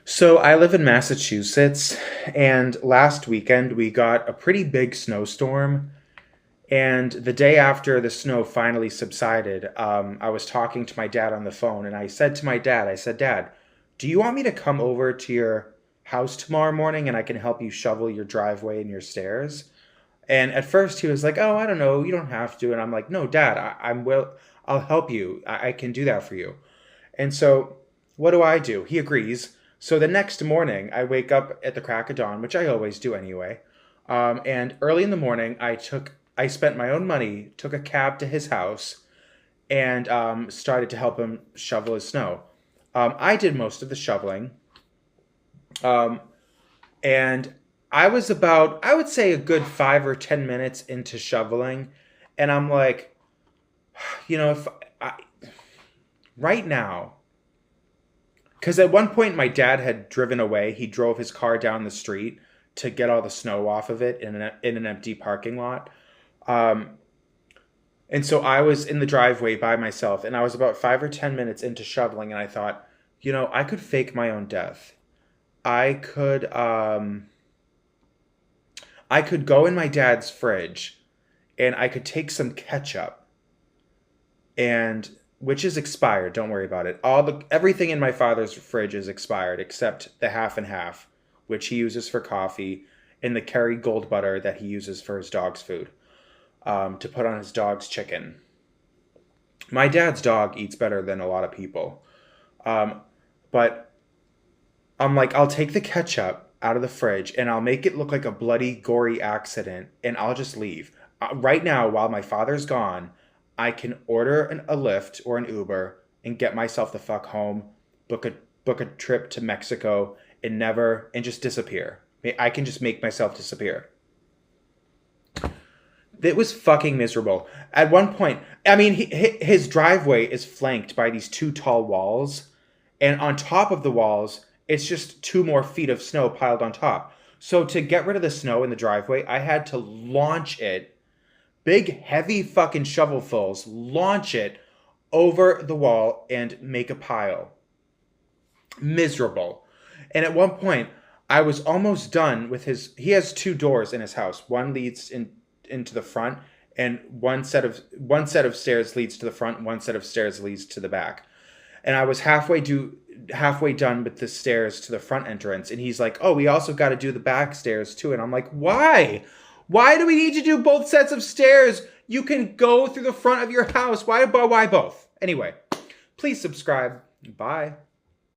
So I live in Massachusetts, and last weekend we got a pretty big snowstorm. And the day after the snow finally subsided, I was talking to my dad on the phone, and I said to my dad, I said, Dad, do you want me to come over to your house tomorrow morning and I can help you shovel your driveway and your stairs? And at first he was like, Oh, I don't know, you don't have to. And I'm like, No, Dad, I'll help you. I can do that for you. And so, what do? He agrees. So the next morning, I wake up at the crack of dawn, which I always do anyway. And early in the morning, I spent my own money, took a cab to his house, and started to help him shovel his snow. I did most of the shoveling, um, and I was about, I would say, a good 5 or 10 minutes into shoveling, and I'm like, if I, right now, because at one point my dad had driven away. He drove his car down the street to get all the snow off of it in an empty parking lot. Um, and so I was in the driveway by myself, and I was about 5 or 10 minutes into shoveling, and I thought, I could fake my own death. I could I could go in my dad's fridge and I could take some ketchup and which is expired. Don't worry about it. All the everything in my father's fridge is expired except the half and half, which he uses for coffee, and the Kerry Gold butter that he uses for his dog's food, to put on his dog's chicken. My dad's dog eats better than a lot of people, um, but I'm like, I'll take the ketchup out of the fridge and I'll make it look like a bloody, gory accident, and I'll just leave. Right now, while my father's gone, I can order a Lyft or an Uber and get myself the fuck home, book a book a trip to Mexico, and just disappear. I can just make myself disappear. It was fucking miserable. At one point, I mean, his driveway is flanked by these two tall walls, and on top of the walls, it's just 2 more feet of snow piled on top. So to get rid of the snow in the driveway, I had to launch it, big, heavy fucking shovelfuls, launch it over the wall and make a pile. Miserable. And at one point, I was almost done with his. He has two doors in his house. One leads into the front, and one set of stairs leads to the front. One set of stairs leads to the back. And I was halfway done with the stairs to the front entrance, and he's like, "Oh, we also got to do the back stairs too." And I'm like, "Why? Why do we need to do both sets of stairs? You can go through the front of your house. Why both?" Anyway, please subscribe. Bye.